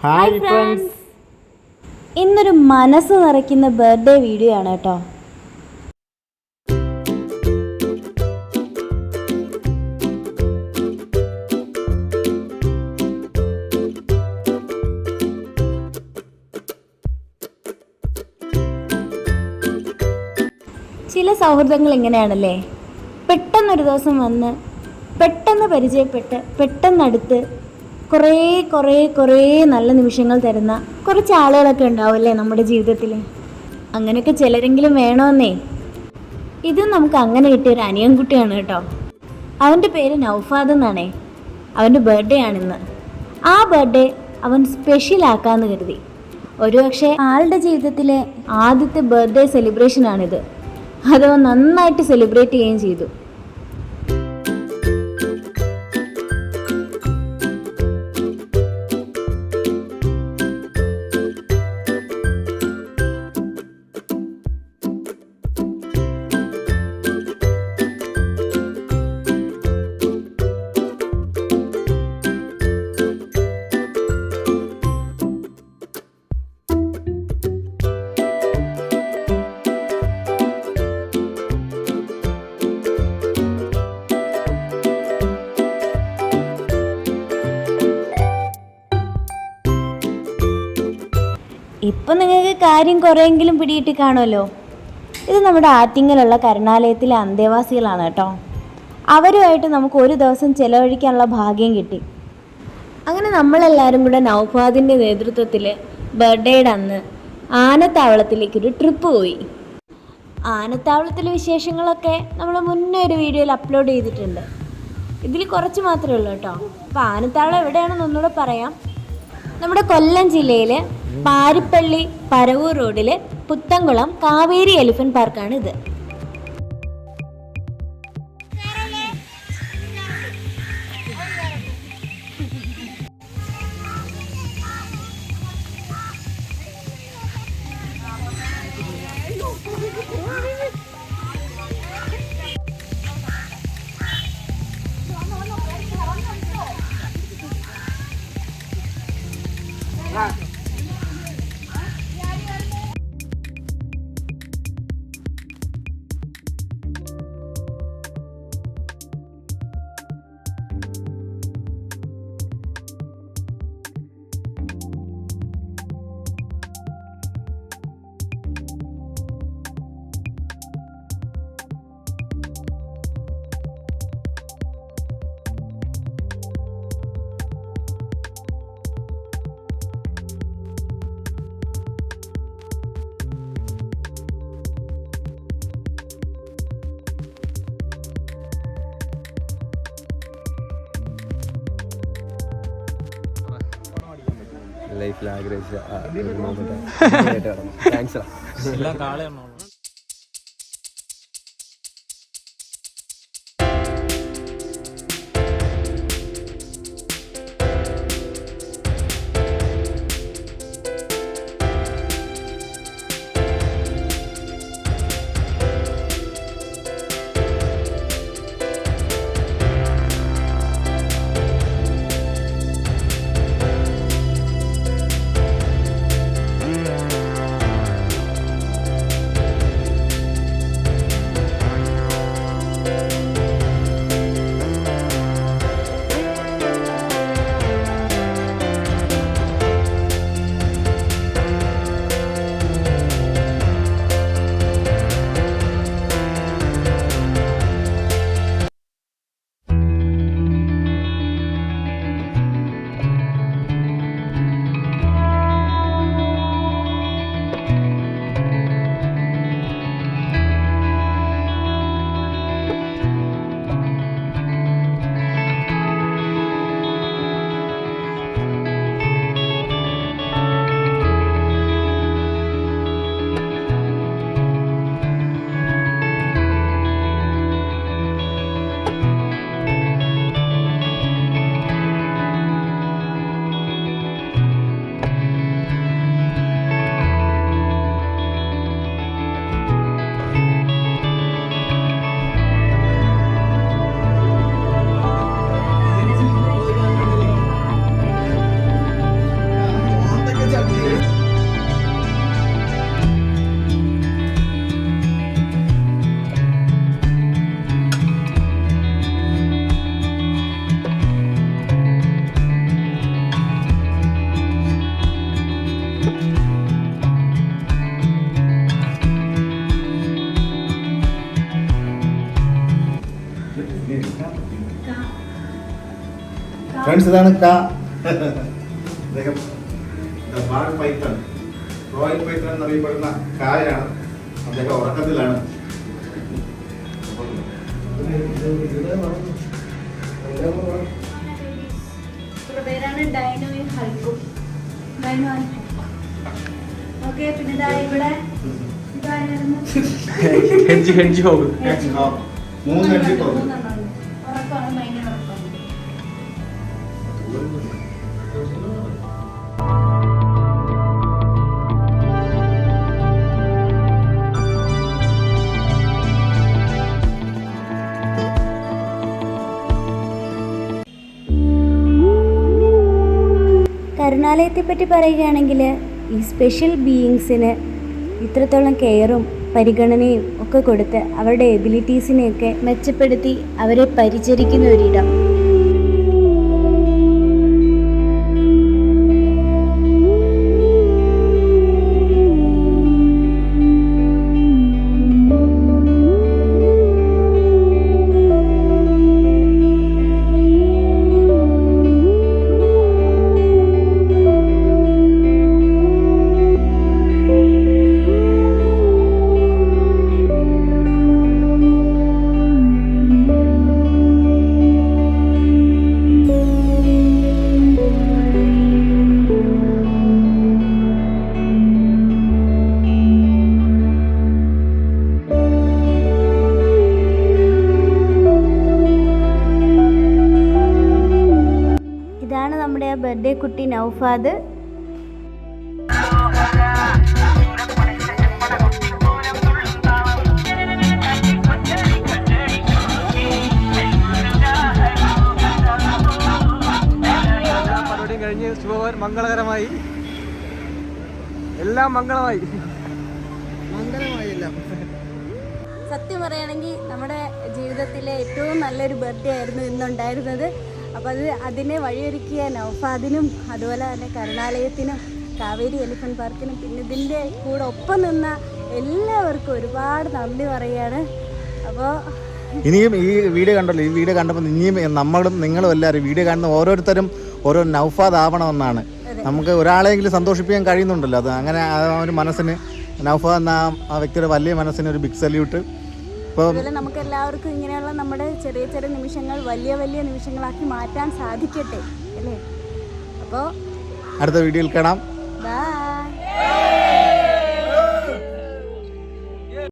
Hi friends, ഇന്നൊരു മനസ്സ് നിറയ്ക്കുന്ന ബർത്ത്ഡേ വീഡിയോ ആണ് കേട്ടോ. ചില സൗഹൃദങ്ങൾ ഇങ്ങനെയാണല്ലേ, പെട്ടെന്നൊരു ദിവസം വന്ന് പെട്ടെന്ന് പരിചയപ്പെട്ട് പെട്ടെന്നടുത്ത് കുറേ നല്ല നിമിഷങ്ങൾ തരുന്ന കുറച്ച് ആളുകളൊക്കെ ഉണ്ടാവുമല്ലേ നമ്മുടെ ജീവിതത്തിൽ. അങ്ങനെയൊക്കെ ചിലരെങ്കിലും വേണമെന്നേ. ഇത് നമുക്ക് അങ്ങനെ കിട്ടിയൊരു അനിയൻകുട്ടിയാണ് കേട്ടോ. അവൻ്റെ പേര് നൗഫാദ് എന്നാണേ. അവൻ്റെ ബർത്ത്ഡേ ആണിന്ന്. ആ ബർത്ത്ഡേ അവൻ സ്പെഷ്യലാക്കാമെന്ന് കരുതി. ഒരുപക്ഷെ ആളുടെ ജീവിതത്തിലെ ആദ്യത്തെ ബർത്ത്ഡേ സെലിബ്രേഷനാണിത്. അതവൻ നന്നായിട്ട് സെലിബ്രേറ്റ് ചെയ്യുകയും ചെയ്തു. ഇപ്പം നിങ്ങൾക്ക് കാര്യം കുറേയെങ്കിലും പിടിയിട്ട് കാണുമല്ലോ. ഇത് നമ്മുടെ ആറ്റിങ്ങലുള്ള കരുണാലയത്തിലെ അന്തേവാസികളാണ് കേട്ടോ. അവരുമായിട്ട് നമുക്ക് ഒരു ദിവസം ചിലവഴിക്കാനുള്ള ഭാഗ്യം കിട്ടി. അങ്ങനെ നമ്മളെല്ലാവരും കൂടെ നൗഫാദിൻ്റെ നേതൃത്വത്തിൽ ബർത്ത്ഡേയുടെ അന്ന് ആനത്താവളത്തിലേക്കൊരു ട്രിപ്പ് പോയി. ആനത്താവളത്തിലെ വിശേഷങ്ങളൊക്കെ നമ്മൾ മുന്നേ ഒരു വീഡിയോയിൽ അപ്ലോഡ് ചെയ്തിട്ടുണ്ട്. ഇതിൽ കുറച്ച് മാത്രമേ ഉള്ളൂ കേട്ടോ. അപ്പോൾ ആനത്താവളം എവിടെയാണെന്ന് ഒന്നുകൂടെ പറയാം. നമ്മുടെ കൊല്ലം ജില്ലയിൽ പാരിപ്പള്ളി പരവൂർ റോഡിൽ പുത്തൻകുളം കാവേരി എലിഫന്റ് പാർക്കാണ് ഇത്. ലൈഫിൽ ആഗ്രഹിച്ച താങ്ക്സ്. ഫ്രണ്ട്സ് ഇതാണ് അദ്ദേഹം പൈത്തൺ റോയൽ പൈത്തൺ എന്നറിയപ്പെടുന്ന കായാണ്. അദ്ദേഹം ഉറക്കത്തിലാണ്. പേരാണ് ഡൈനോയും ഹൾക്കും. Dino okay. പിന്നെ ഇതാ ഇവിടെ ഹെഞ്ചി ഹോഗ് 3 അഞ്ച് പോകും. ഉറക്കമാണ്, ഭയങ്കര ഉറക്കമാണ്. കരുണാലയത്തെ പറ്റി പറയുകയാണെങ്കിൽ ഈ സ്പെഷ്യൽ ബീയിങ്സിന് ഇത്രത്തോളം കെയറും പരിഗണനയും ഒക്കെ കൊടുത്ത് അവരുടെ എബിലിറ്റീസിനെയൊക്കെ മെച്ചപ്പെടുത്തി അവരെ പരിചരിക്കുന്ന ഒരിടം. ഇതാണ് നമ്മുടെ ആ ബർത്ത്ഡേ കുട്ടി നൗഫാദ്. പരിപാടിയും കഴിഞ്ഞ് മംഗളകരമായി എല്ലാം മംഗളമായി എല്ലാം. സത്യം പറയുകയാണെങ്കിൽ നമ്മുടെ ജീവിതത്തിലെ ഏറ്റവും നല്ലൊരു ബർത്ത്ഡേ ആയിരുന്നു ഇന്നുണ്ടായിരുന്നത്. അപ്പോൾ അതിനെ വഴിയൊരുക്കിയ നൗഫാദിനും അതുപോലെ തന്നെ കരുണാലയത്തിനും കാവേരി എലിഫന്റ് പാർക്കിനും പിന്നെ ഇതിൻ്റെ കൂടെ ഒപ്പം നിന്ന എല്ലാവർക്കും ഒരുപാട് നന്ദി പറയുകയാണ്. അപ്പോൾ ഇനിയും ഈ വീഡിയോ കണ്ടല്ലോ, ഈ വീഡിയോ കണ്ടപ്പോൾ ഇനിയും നമ്മളും നിങ്ങളും എല്ലാവരും വീഡിയോ കാണുന്ന ഓരോരുത്തരും ഓരോ നൗഫാദ് ആവണമെന്നാണ്. നമുക്ക് ഒരാളെങ്കിലും സന്തോഷിപ്പിക്കാൻ കഴിയുന്നുണ്ടല്ലോ. അത് അങ്ങനെ ആ ഒരു മനസ്സിന്, നൗഫാദ് എന്ന ആ വ്യക്തിയുടെ വലിയ മനസ്സിന് ഒരു ബിഗ് സല്യൂട്ട്. അതുപോലെ നമുക്ക് എല്ലാവർക്കും ഇങ്ങനെയുള്ള നമ്മുടെ ചെറിയ ചെറിയ നിമിഷങ്ങൾ വലിയ വലിയ നിമിഷങ്ങളാക്കി മാറ്റാൻ സാധിക്കട്ടെ അല്ലേ. അപ്പോൾ അടുത്ത വീഡിയോയിൽ കാണാം.